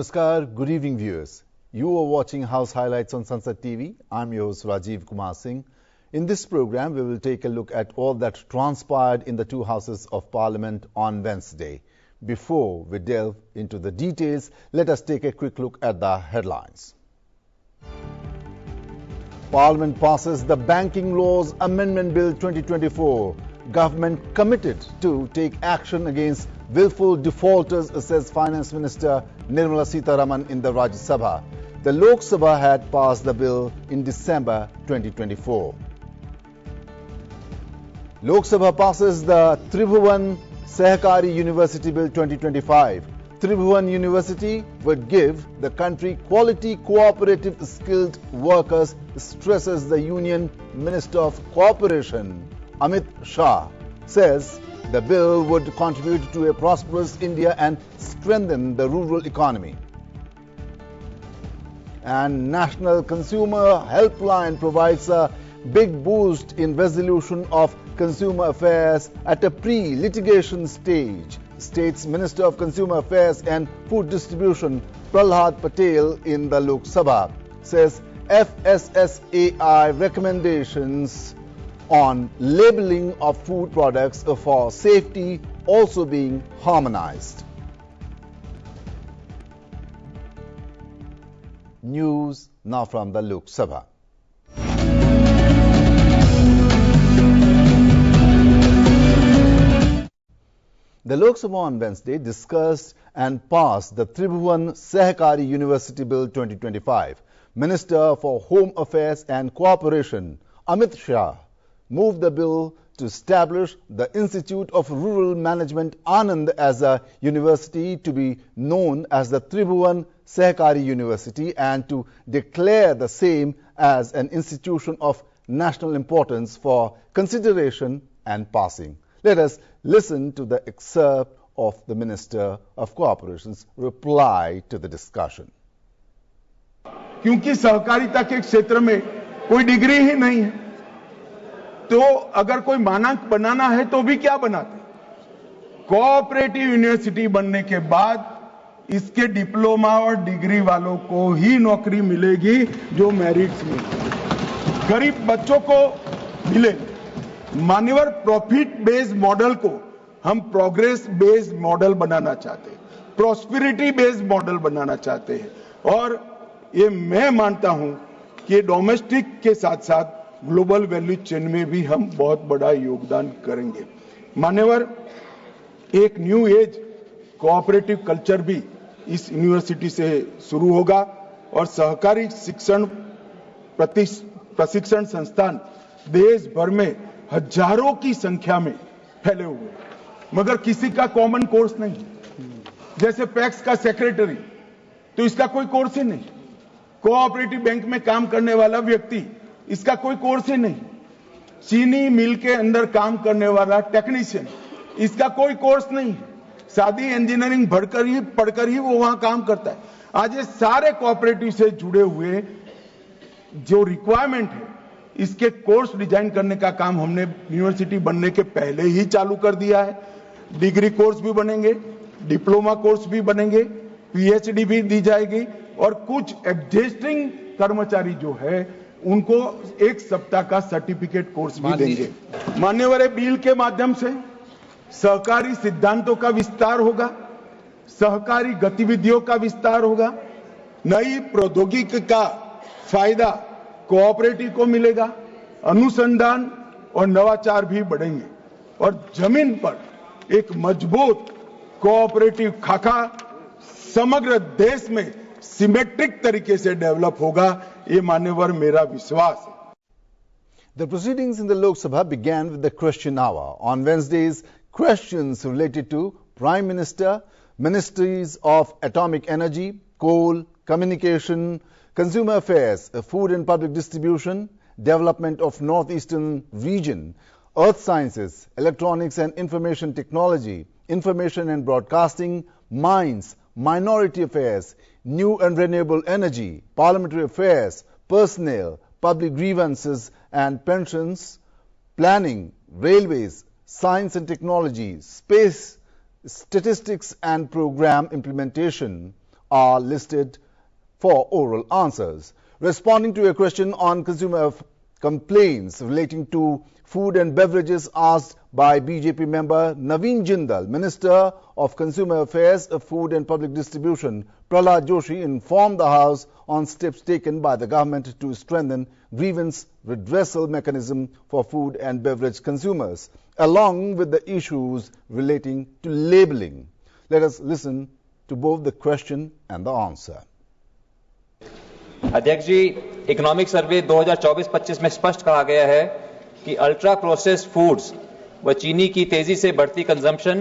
Namaskar, good evening viewers. You are watching House Highlights on Sansad TV. I'm your host Rajiv Kumar Singh. In this program, we will take a look at all that transpired in the two houses of Parliament on Wednesday. Before we delve into the details, let us take a quick look at the headlines. Parliament passes the Banking Laws Amendment Bill 2024. Government committed to take action against willful defaulters, says Finance Minister Nirmala Sitharaman in the Rajya Sabha. The Lok Sabha had passed the bill in December 2024. Lok Sabha passes the Tribhuvan Sahakari University Bill 2025. Tribhuvan University would give the country quality cooperative skilled workers, stresses the Union Minister of Cooperation, Amit Shah. Says the bill would contribute to a prosperous India and strengthen the rural economy. And National Consumer Helpline provides a big boost in resolution of consumer affairs at a pre-litigation stage. State's Minister of Consumer Affairs and Food Distribution, Prahlad Patel, in the Lok Sabha, says FSSAI recommendations on labeling of food products for safety also being harmonized. News now from the Lok Sabha. The Lok Sabha on Wednesday discussed and passed the Tribhuvan Sahakari University Bill 2025. Minister for Home Affairs and Cooperation, Amit Shah, moved the bill to establish the Institute of Rural Management Anand as a university to be known as the Tribhuvan Sahakari University and to declare the same as an institution of national importance for consideration and passing. Let us listen to the excerpt of the Minister of Cooperation's reply to the discussion. क्योंकि सहकारिता के क्षेत्र में कोई degree ही नहीं है, तो अगर कोई मानक बनाना है तो भी क्या बनाते? कोऑपरेटिव यूनिवर्सिटी बनने के बाद इसके डिप्लोमा और डिग्री वालों को ही नौकरी मिलेगी जो मेरिट्स में, गरीब बच्चों को मिलेगी। मान्यवर प्रॉफिट बेस्ड मॉडल को हम प्रोग्रेस बेस्ड मॉडल बनाना चाहते हैं, प्रॉस्पेरिटी बेस्ड मॉडल बनाना चाहते हैं, और ये मैं मानता हूं कि डोमेस्टिक के साथ साथ ग्लोबल वैल्यू चेन में भी हम बहुत बड़ा योगदान करेंगे। मान्यवर, एक न्यू एज कोऑपरेटिव कल्चर भी इस यूनिवर्सिटी से शुरू होगा और सहकारी शिक्षण प्रशिक्षण संस्थान देश भर में हजारों की संख्या में फैले हुए, मगर किसी का कॉमन कोर्स नहीं। जैसे पैक्स का सेक्रेटरी, तो इसका कोई कोर्स ही नहीं। कोऑपरेटिव बैंक में काम करने वाला व्यक्ति, इसका कोई कोर्स ही नहीं। चीनी मिल के अंदर काम करने वाला टेक्नीशियन, इसका कोई कोर्स नहीं। सादी इंजीनियरिंग पढ़कर ही वो वहां काम करता है। आज ये सारे कोऑपरेटिव से जुड़े हुए जो रिक्वायरमेंट है, इसके कोर्स डिजाइन करने का काम हमने यूनिवर्सिटी बनने के पहले ही चालू कर दिया है। डिग्री कोर्स भी बनेंगे, डिप्लोमा कोर्स भी बनेंगे, पीएचडी भी दी जाएगी, और कुछ एग्जिस्टिंग कर्मचारी जो है उनको एक सप्ताह का सर्टिफिकेट कोर्स भी देंगे। मान्यवर, बिल के माध्यम से सहकारी सिद्धांतों का विस्तार होगा, सहकारी गतिविधियों का विस्तार होगा, नई प्रौद्योगिकी का फायदा कोऑपरेटिव को मिलेगा, अनुसंधान और नवाचार भी बढ़ेंगे, और जमीन पर एक मजबूत कोऑपरेटिव खाका समग्र देश में सिमेट्रिक तरीके से डेवलप होगा, ये मान्यवर मेरा विश्वास है। The proceedings in the Lok Sabha began with the question hour. On Wednesdays, questions related to Prime Minister, Ministries of Atomic Energy, Coal, Communication, Consumer Affairs, Food and Public Distribution, Development of Northeastern Region, Earth Sciences, Electronics and Information Technology, Information and Broadcasting, Mines, Minority Affairs, New and Renewable Energy, Parliamentary Affairs, Personnel, Public Grievances and Pensions, Planning, Railways, Science and Technology, Space, Statistics and Program Implementation, are listed for oral answers. Responding to a question on consumer complaints relating to food and beverages asked by BJP member Naveen Jindal, Minister of Consumer Affairs, Food and Public Distribution, Prahlad Joshi, informed the House on steps taken by the government to strengthen grievance redressal mechanism for food and beverage consumers, along with the issues relating to labelling. Let us listen to both the question and the answer. अध्यक्ष जी, economic survey 2024-25 में स्पष्ट कहा गया है कि ultra processed foods व चीनी की तेजी से बढ़ती कंजम्पशन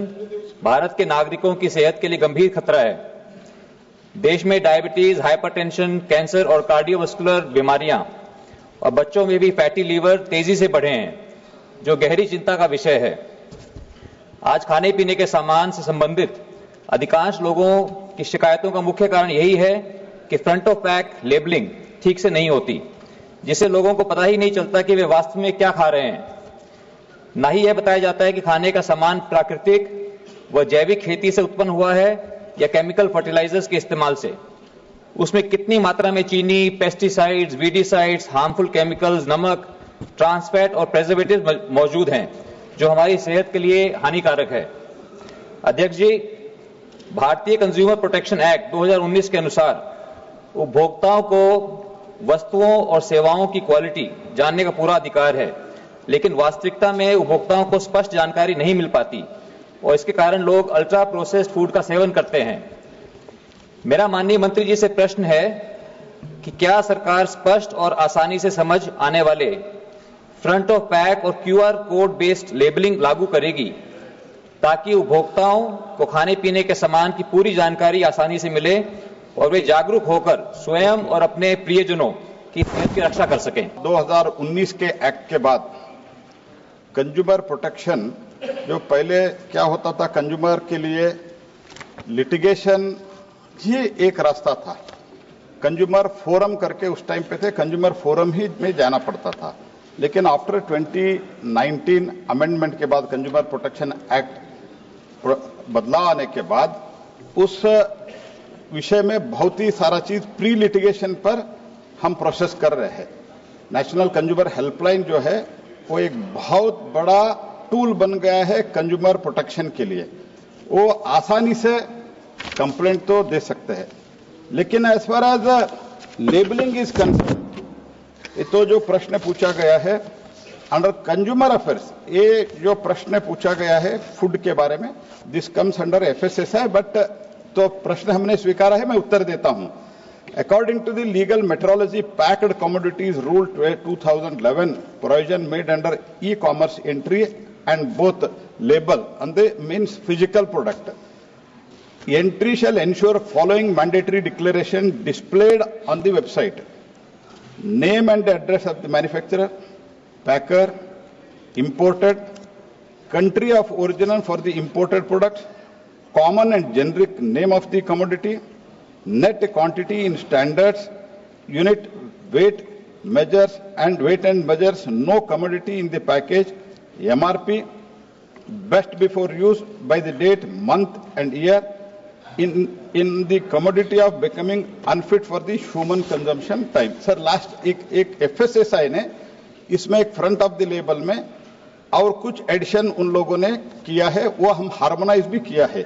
भारत के नागरिकों की सेहत के लिए गंभीर खतरा है। देश में डायबिटीज, हाइपरटेंशन, कैंसर और कार्डियोवास्कुलर बीमारियां और बच्चों में भी फैटी लीवर तेजी से बढ़े हैं, जो गहरी चिंता का विषय है। आज खाने पीने के सामान से संबंधित अधिकांश लोगों की शिकायतों का मुख्य कारण यही है कि फ्रंट ऑफ पैक लेबलिंग ठीक से नहीं होती, जिससे लोगों को पता ही नहीं चलता कि वे वास्तव में क्या खा रहे हैं। ना ही यह बताया जाता है कि खाने का सामान प्राकृतिक व जैविक खेती से उत्पन्न हुआ है या केमिकल फर्टिलाइजर्स के इस्तेमाल से। उसमें कितनी मात्रा में चीनी, पेस्टिसाइड्स, वीडिसाइड्स, हार्मफुल केमिकल्स, नमक, ट्रांसफैट और प्रिजर्वेटिव मौजूद हैं, जो हमारी सेहत के लिए हानिकारक है। अध्यक्ष जी, भारतीय कंज्यूमर प्रोटेक्शन एक्ट 2019 के अनुसार उपभोक्ताओं को वस्तुओं और सेवाओं की क्वालिटी जानने का पूरा अधिकार है, लेकिन वास्तविकता में उपभोक्ताओं को स्पष्ट जानकारी नहीं मिल पाती और इसके कारण लोग अल्ट्रा प्रोसेस्ड फूड का सेवन करते हैं। मेरा माननीय मंत्री जी से प्रश्न है कि क्या सरकार स्पष्ट और आसानी से समझ आने वाले फ्रंट ऑफ पैक और QR कोड बेस्ड लेबलिंग लागू करेगी, ताकि उपभोक्ताओं को खाने पीने के सामान की पूरी जानकारी आसानी से मिले और वे जागरूक होकर स्वयं और अपने प्रियजनों की सेहत की रक्षा कर सकें। 2019 के एक्ट के बाद कंज्यूमर प्रोटेक्शन, जो पहले क्या होता था, कंज्यूमर के लिए लिटिगेशन ही एक रास्ता था। कंज्यूमर फोरम करके उस टाइम पे थे, कंज्यूमर फोरम ही में जाना पड़ता था। लेकिन आफ्टर 2019 अमेंडमेंट के बाद, कंज्यूमर प्रोटेक्शन एक्ट बदलाव आने के बाद, उस विषय में बहुत ही सारा चीज प्री लिटिगेशन पर हम प्रोसेस कर रहे हैं। नेशनल कंज्यूमर हेल्पलाइन जो है वो एक बहुत बड़ा टूल बन गया है कंज्यूमर प्रोटेक्शन के लिए। वो आसानी से कंप्लेंट तो दे सकते हैं, लेकिन as far as labelling is concern, ये तो जो प्रश्न पूछा गया है अंडर कंज्यूमर अफेयर्स, ये जो प्रश्न पूछा गया है फूड के बारे में, this comes under FSSI, but तो प्रश्न हमने स्वीकारा है, मैं उत्तर देता हूं। According to the legal metrology packed commodities rule 2011 provision made under e-commerce entry and both label on the means physical product, entry shall ensure following mandatory declaration displayed on the website: name and address of the manufacturer, packer, imported, country of origin for the imported products, common and generic name of the commodity, net quantity in standards, unit, weight, measures and weight and measures, no commodity in the package, MRP, best before use by the date, month and year, in the commodity of becoming unfit for the human consumption time. Sir last एक FSSI ने इसमें एक front of the label में और कुछ addition उन लोगों ने किया है, वो हम हार्मोनाइज भी किया है।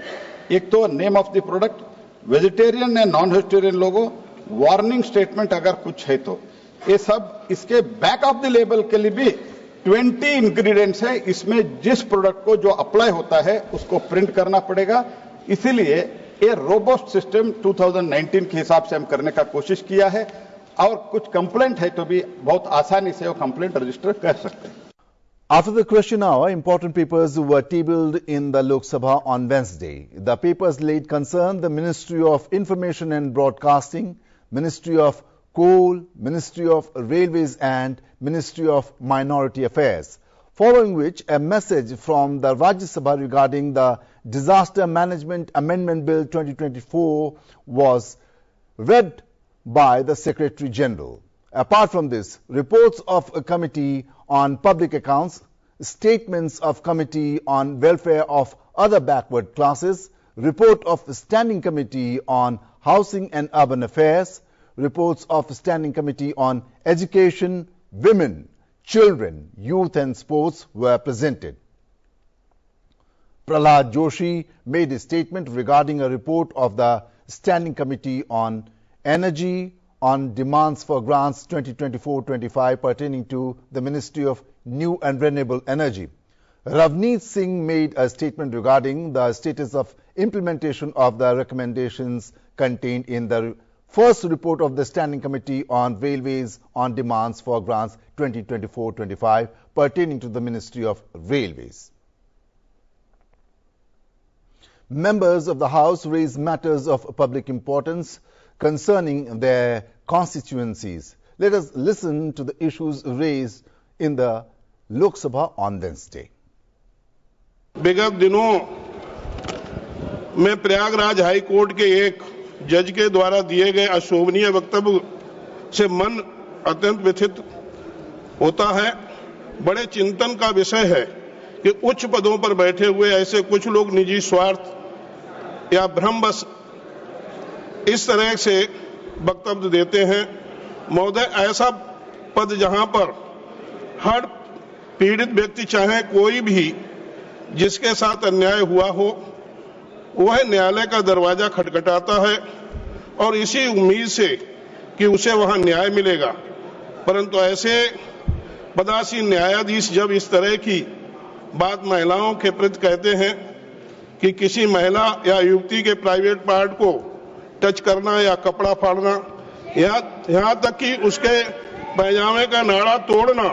एक तो name of the product, vegetarian and non vegetarian लोगों, वार्निंग स्टेटमेंट अगर कुछ है तो ये सब इसके बैक ऑफ द लेबल के लिए भी 20 इंग्रेडिएंट्स है। इसमें जिस प्रोडक्ट को जो अप्लाई होता है उसको प्रिंट करना पड़ेगा। इसीलिए ये रोबस्ट सिस्टम 2019 के हिसाब से हम करने का कोशिश किया है, और कुछ कंप्लेंट है तो भी बहुत आसानी से वो कंप्लेंट रजिस्टर कर सकते हैं। After the question hour, important papers were tabled in the Lok Sabha on Wednesday. The papers laid concern the Ministry of Information and Broadcasting, Ministry of Coal, Ministry of Railways and Ministry of Minority Affairs, following which a message from the Rajya Sabha regarding the Disaster Management Amendment Bill 2024 was read by the Secretary General. Apart from this, reports of a committee on public accounts, statements of committee on welfare of other backward classes, report of standing committee on Housing and Urban Affairs, reports of Standing Committee on Education, Women, Children, Youth and Sports were presented. Prahlad Joshi made a statement regarding a report of the Standing Committee on Energy on demands for grants 2024-25 pertaining to the Ministry of New and Renewable Energy. Ravneet Singh made a statement regarding the status of implementation of the recommendations contained in the first report of the Standing Committee on Railways on demands for grants 2024-25 pertaining to the Ministry of Railways. Members of the House raised matters of public importance concerning their constituencies. Let us listen to the issues raised in the Lok Sabha on Wednesday. विगत दिनों में Prayagraj high court के एक जज के द्वारा दिए गए अशोभनीय वक्तव्य से मन अत्यंत व्यथित होता है। बड़े चिंतन का विषय है कि उच्च पदों पर बैठे हुए ऐसे कुछ लोग निजी स्वार्थ या भ्रमवश इस तरह से वक्तव्य देते हैं। महोदय, ऐसा पद जहां पर हर पीड़ित व्यक्ति चाहे कोई भी जिसके साथ अन्याय हुआ हो वह न्यायालय का दरवाजा खटखटाता है और इसी उम्मीद से कि उसे वहां न्याय मिलेगा, परंतु ऐसे पदासीन न्यायाधीश जब इस तरह की बात महिलाओं के प्रति कहते हैं कि किसी महिला या युवती के प्राइवेट पार्ट को टच करना या कपड़ा फाड़ना यहां तक कि उसके पैजामे का नाड़ा तोड़ना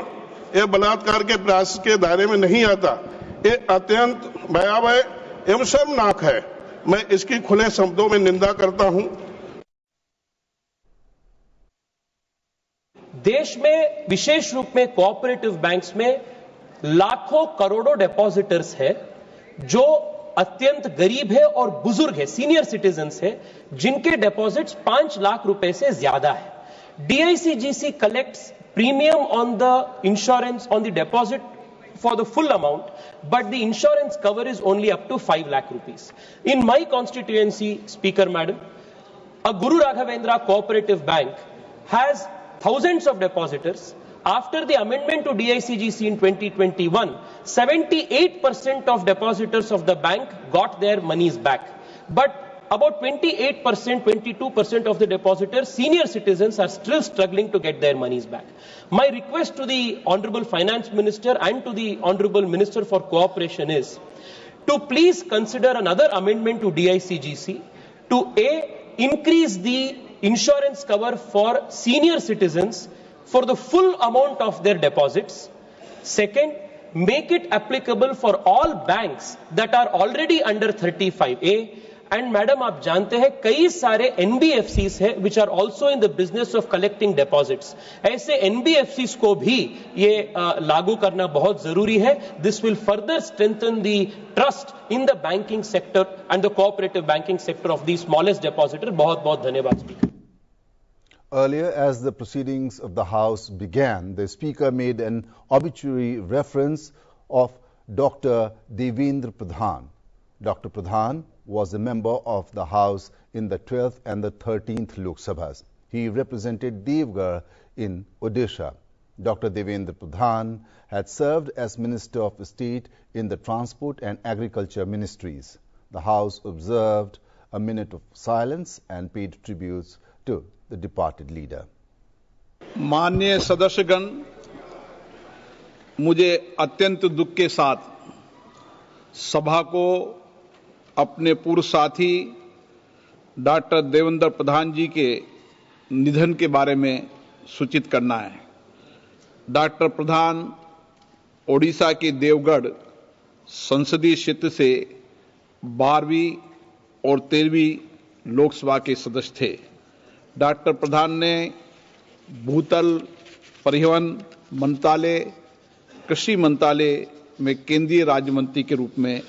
यह बलात्कार के प्रयास के दायरे में नहीं आता। ये अत्यंत भयावह एवं शर्मनाक है। मैं इसकी खुले शब्दों में निंदा करता हूं। देश में विशेष रूप में कोऑपरेटिव बैंक्स में लाखों करोड़ों डिपॉजिटर्स है जो अत्यंत गरीब है और बुजुर्ग है, सीनियर सिटीजन्स है, जिनके डिपॉजिट्स 5 लाख रुपए से ज्यादा है। DICGC collects premium on the insurance on the deposit for the full amount, but the insurance cover is only up to 5 lakh rupees. In my constituency, Speaker Madam, a Guru Raghavendra Cooperative Bank has thousands of depositors. After the amendment to DICGC in 2021, 78% of depositors of the bank got their monies back. But about 28%, 22% of the depositors, senior citizens, are still struggling to get their monies back. My request to the Honorable Finance Minister and to the Honorable Minister for Cooperation is to please consider another amendment to DICGC to increase the insurance cover for senior citizens for the full amount of their deposits. Second, make it applicable for all banks that are already under 35A. And madam, आप जानते हैं कई सारे NBFCs है which are also in the business of collecting deposits. ऐसे NBFCs को भी ये लागू करना बहुत जरूरी है. This will further strengthen the trust in the banking sector and the cooperative banking sector of the smallest depositor. बहुत बहुत धन्यवाद Speaker. Earlier, as the proceedings of the House began, the Speaker made an obituary reference of Dr. Devendra Pradhan. Dr. Pradhan was a member of the House in the 12th and the 13th Lok Sabhas. He represented Devgarh in Odisha. Dr. Devendra Pradhan had served as Minister of State in the Transport and Agriculture Ministries. The House observed a minute of silence and paid tributes to the departed leader. माननीय सदस्यगण, मुझे अत्यंत दुख के साथ सभा को अपने पूर्व साथी डॉक्टर देवेंद्र प्रधान जी के निधन के बारे में सूचित करना है। डॉक्टर प्रधान ओडिशा के देवगढ़ संसदीय क्षेत्र से 12वीं और 13वीं लोकसभा के सदस्य थे। डॉक्टर प्रधान ने भूतल, परिवहन मंत्रालय, कृषि मंत्रालय में केंद्रीय राज्य मंत्री के रूप में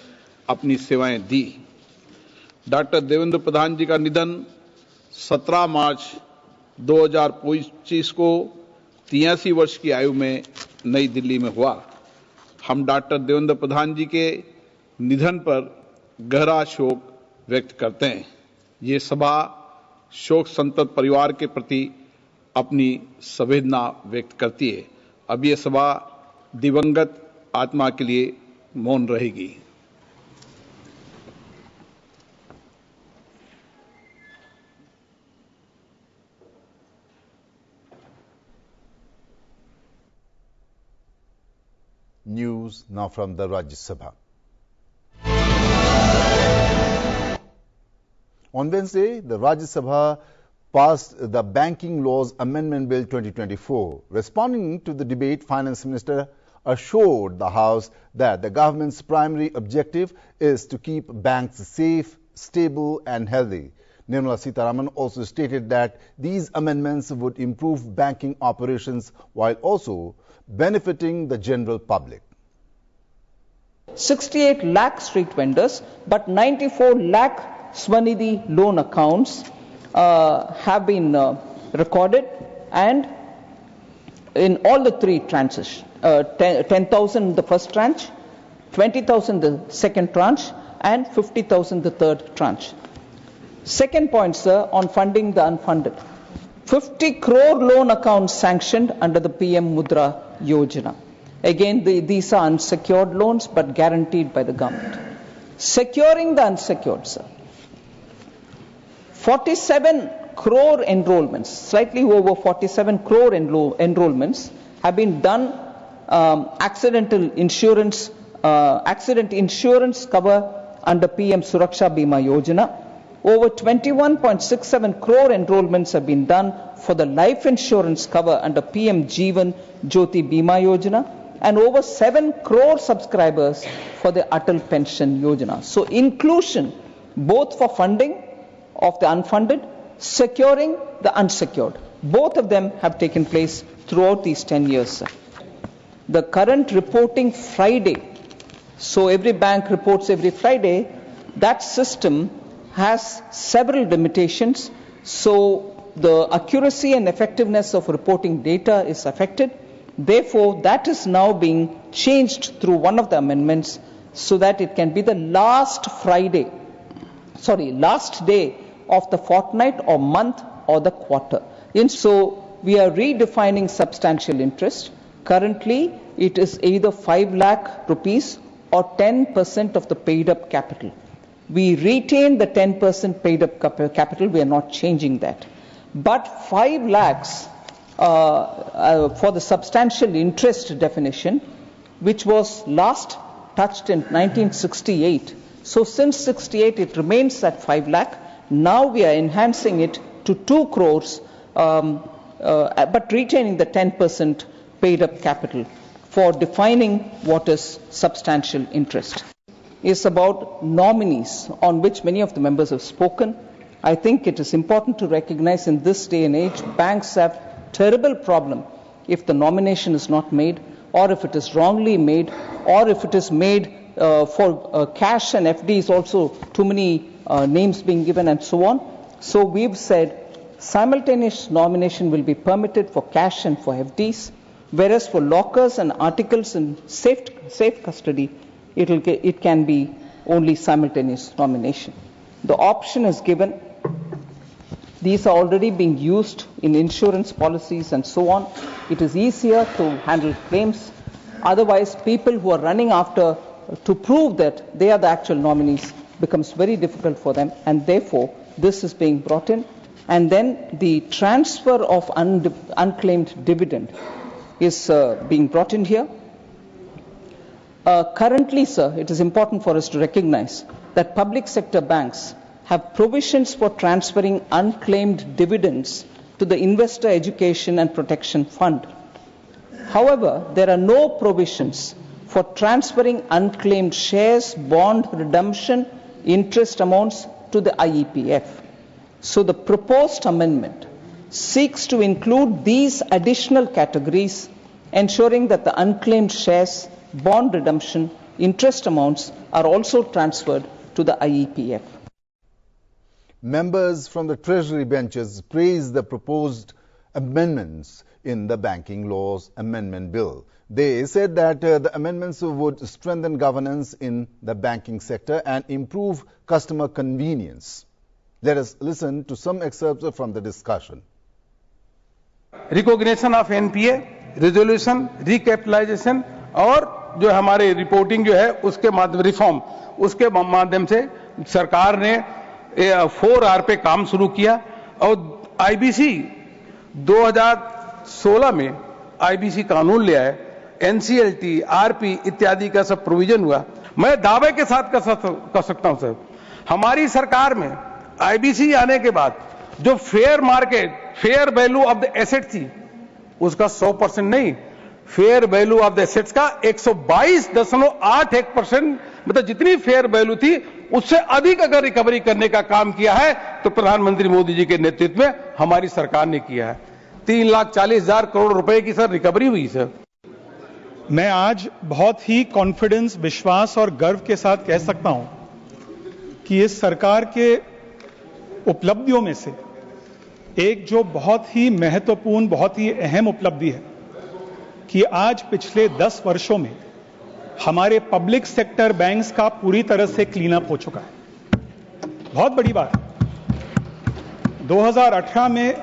अपनी सेवाएं दी। डॉक्टर देवेंद्र प्रधान जी का निधन 17 मार्च 2025 को 83 वर्ष की आयु में नई दिल्ली में हुआ। हम डॉक्टर देवेंद्र प्रधान जी के निधन पर गहरा शोक व्यक्त करते हैं। ये सभा शोक संतप्त परिवार के प्रति अपनी संवेदना व्यक्त करती है। अब ये सभा दिवंगत आत्मा के लिए मौन रहेगी। News now from the Rajya Sabha. On Wednesday, the Rajya Sabha passed the Banking Laws Amendment Bill 2024. Responding to the debate, Finance Minister assured the House that the government's primary objective is to keep banks safe, stable and healthy. Nirmala Sitharaman also stated that these amendments would improve banking operations while also benefiting the general public. 68 lakh street vendors, but 94 lakh Swanidhi loan accounts have been recorded, and in all the three tranches, 10,000 the first tranche, 20,000 the second tranche, and 50,000 the third tranche. Second point, sir, on funding the unfunded. 50 crore loan accounts sanctioned under the PM Mudra Yojana. Again, these are unsecured loans but guaranteed by the government. Securing the unsecured, sir. 47 crore enrollments, slightly over 47 crore enrollments have been done accident insurance cover under PM Suraksha Bima Yojana. Over 21.67 crore enrollments have been done for the life insurance cover under PM Jeevan Jyoti Bima Yojana, and over 7 crore subscribers for the Atal Pension Yojana. So inclusion both for funding of the unfunded, securing the unsecured. Both of them have taken place throughout these 10 years, sir. The current reporting Friday, so every bank reports every Friday, that system has several limitations, so the accuracy and effectiveness of reporting data is affected. Therefore, that is now being changed through one of the amendments so that it can be the last day of the fortnight or month or the quarter. And so we are redefining substantial interest. Currently, it is either 5 lakh rupees or 10% of the paid up capital. We retain the 10% paid up capital, we are not changing that. But 5 lakhs for the substantial interest definition, which was last touched in 1968. So since 68 it remains at 5 lakh. Now we are enhancing it to 2 crores, but retaining the 10% paid up capital for defining what is substantial interest. Is about nominees, on which many of the members have spoken. I think it is important to recognize in this day and age, banks have terrible problem if the nomination is not made, or if it is wrongly made, or if it is made for cash and FDs also, too many names being given and so on. So we've said simultaneous nomination will be permitted for cash and for FDs, whereas for lockers and articles in safe custody, it can be only simultaneous nomination. The option is given. These are already being used in insurance policies and so on. It is easier to handle claims. Otherwise, people who are running after to prove that they are the actual nominees becomes very difficult for them, and therefore this is being brought in. And then the transfer of unclaimed dividend is being brought in here. Currently, sir, it is important for us to recognize that public sector banks have provisions for transferring unclaimed dividends to the Investor Education and Protection Fund. However, there are no provisions for transferring unclaimed shares, bond redemption, interest amounts to the IEPF. So the proposed amendment seeks to include these additional categories, ensuring that the unclaimed shares, bond redemption, interest amounts are also transferred to the IEPF. Members from the Treasury benches praised the proposed amendments in the Banking Laws Amendment Bill. They said that the amendments would strengthen governance in the banking sector and improve customer convenience. Let us listen to some excerpts from the discussion. Recognition of NPA, resolution, recapitalisation और जो हमारे reporting जो है उसके माध्यम reform, उसके माध्यम से सरकार ने 4R पे काम शुरू किया और आईबीसी 2016 में आईबीसी कानून ले आए, एनसीएलटी, आरपी इत्यादि का सब प्रोविजन हुआ। मैं दावे के साथ कर सकता हूं सर, हमारी सरकार में आईबीसी आने के बाद जो fair market, fair value of the asset थी उसका 100% नहीं, fair value of the assets का 122.81%, मतलब जितनी फेयर वैल्यू थी उससे अधिक अगर रिकवरी करने का काम किया है तो प्रधानमंत्री मोदी जी के नेतृत्व में हमारी सरकार ने किया है। 3,40,000 करोड़ रुपए की सर रिकवरी हुई सर। मैं आज बहुत ही कॉन्फिडेंस, विश्वास और गर्व के साथ कह सकता हूं कि इस सरकार के उपलब्धियों में से एक जो बहुत ही महत्वपूर्ण, बहुत ही अहम उपलब्धि है कि आज पिछले 10 वर्षों में हमारे पब्लिक सेक्टर बैंक्स का पूरी तरह से क्लीन अप हो चुका है। बहुत बड़ी बात। 2018 में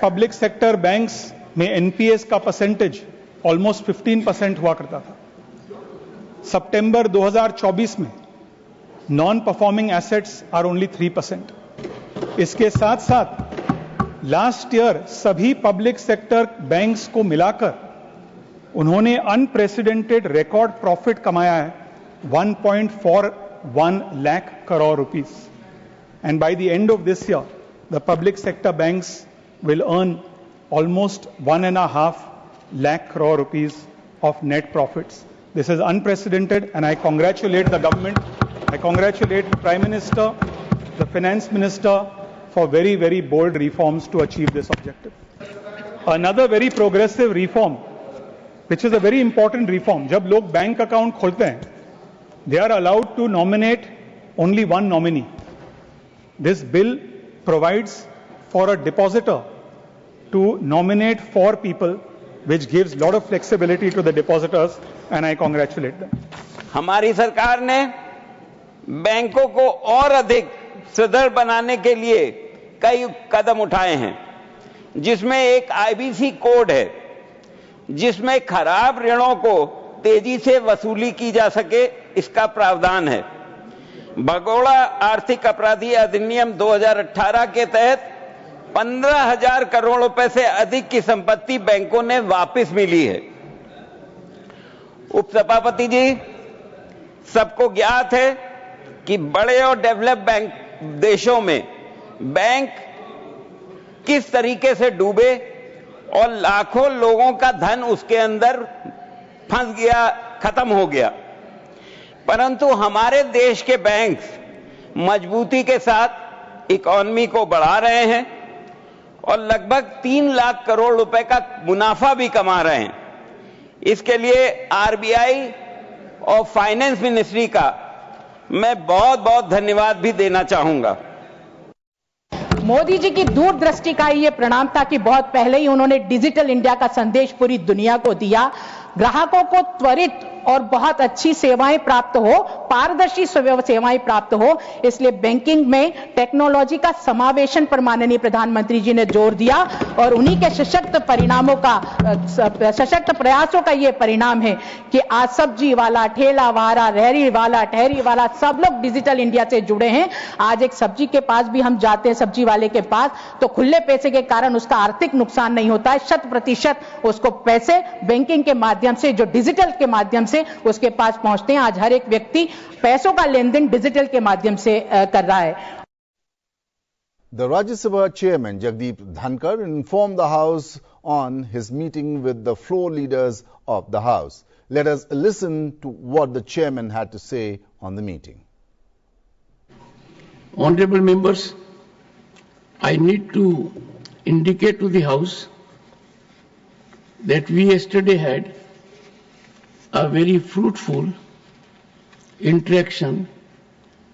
पब्लिक सेक्टर बैंक्स में एनपीएस का परसेंटेज ऑलमोस्ट 15% हुआ करता था। सितंबर 2024 में non performing assets are only 3%। इसके साथ साथ लास्ट ईयर सभी पब्लिक सेक्टर बैंक्स को मिलाकर उन्होंने अनप्रेसिडेंटेड रिकॉर्ड प्रॉफिट कमाया है 1.41 lakh crore rupees. And by the end of this year the public sector banks will earn almost 1.5 lakh crore rupees of net profits. This is unprecedented and I congratulate the government. I congratulate the Prime Minister, the Finance Minister for very, very bold reforms to achieve this objective. Another very progressive reform, which is a very important reform, जब लोग bank account खोलते हैं, they are allowed to nominate only one nominee. This bill provides for a depositor to nominate 4 people, which gives lot of flexibility to the depositors and I congratulate them. हमारी सरकार ने बैंकों को और अधिक सुदृढ़ बनाने के लिए कई कदम उठाए हैं, जिसमें एक आईबीसी कोड है जिसमें खराब ऋणों को तेजी से वसूली की जा सके, इसका प्रावधान है। भगोड़ा आर्थिक अपराधी अधिनियम 2018 के तहत 15,000 करोड़ रुपए से अधिक की संपत्ति बैंकों ने वापस मिली है। उपसभापति जी, सबको ज्ञात है कि बड़े और डेवलप बैंक देशों में बैंक किस तरीके से डूबे और लाखों लोगों का धन उसके अंदर फंस गया, खत्म हो गया। परंतु हमारे देश के बैंक मजबूती के साथ इकोनॉमी को बढ़ा रहे हैं और लगभग 3 लाख करोड़ रुपए का मुनाफा भी कमा रहे हैं। इसके लिए आरबीआई और फाइनेंस मिनिस्ट्री का मैं बहुत बहुत धन्यवाद भी देना चाहूंगा। मोदी जी की दूरदृष्टि का ये प्रणाम था कि बहुत पहले ही उन्होंने डिजिटल इंडिया का संदेश पूरी दुनिया को दिया। ग्राहकों को त्वरित और बहुत अच्छी सेवाएं प्राप्त हो, पारदर्शी सेवाएं प्राप्त हो, इसलिए बैंकिंग में टेक्नोलॉजी का समावेशन पर माननीय प्रधानमंत्री जी ने जोर दिया और उन्हीं के सशक्त प्रयासों का ये परिणाम है कि आज सब्जी वाला, ठेला वाला, रेहड़ी वाला, ठहरी वाला सब लोग डिजिटल इंडिया से जुड़े हैं। आज एक सब्जी के पास भी हम जाते हैं, सब्जी वाले के पास, तो खुले पैसे के कारण उसका आर्थिक नुकसान नहीं होता है। 100% उसको पैसे बैंकिंग के माध्यम से, जो डिजिटल के माध्यम से उसके पास पहुंचते हैं। आज हर एक व्यक्ति पैसों का लेन देन डिजिटल के माध्यम से कर रहा है। The Rajya Sabha chairman Jagdeep Dhankar informed the House on his meeting with the floor leaders of the House. Let us listen to what the chairman had to say on the meeting. Honorable members, I need to indicate to the House that we yesterday had a very fruitful interaction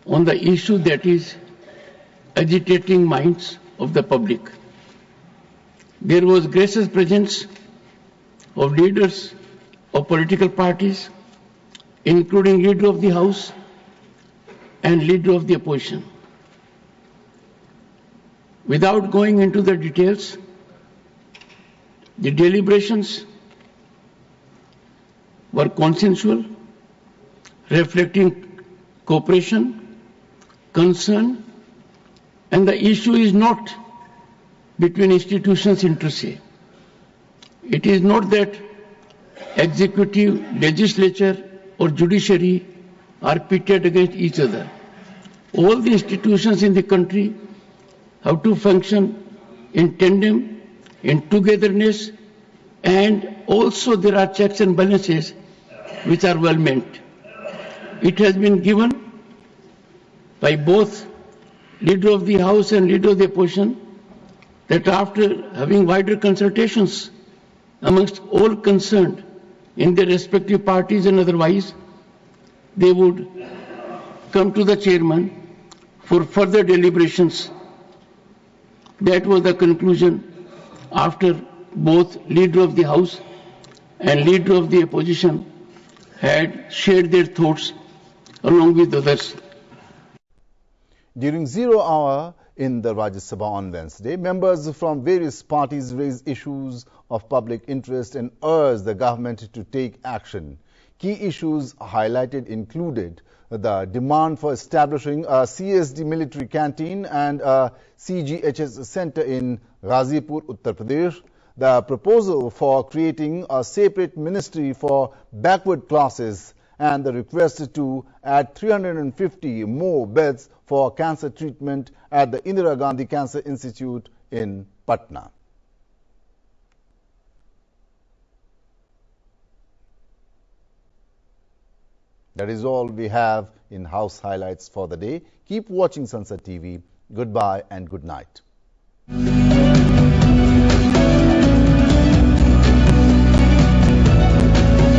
on the issue that is agitating minds of the public. There was gracious presence of leaders of political parties, including leader of the House and leader of the opposition. Without going into the details, the deliberations were consensual, reflecting cooperation, concern, and the issue is not between institutions inter se. It is not that executive, legislature or judiciary are pitted against each other. All the institutions in the country have to function in tandem, in togetherness, and also there are checks and balances which are well meant. It has been given by both Leader of the House and Leader of the Opposition that after having wider consultations amongst all concerned in their respective parties and otherwise, they would come to the chairman for further deliberations. That was the conclusion after both Leader of the House and Leader of the Opposition had shared their thoughts along with others. During 0 hour in the Rajya Sabha on Wednesday, members from various parties raised issues of public interest and urged the government to take action. Key issues highlighted included the demand for establishing a CSD military canteen and a CGHS center in Ghazipur, Uttar Pradesh, the proposal for creating a separate ministry for backward classes, and the request to add 350 more beds for cancer treatment at the Indira Gandhi Cancer Institute in Patna. That is all we have in House Highlights for the day. Keep watching Sansad TV. Goodbye and good night.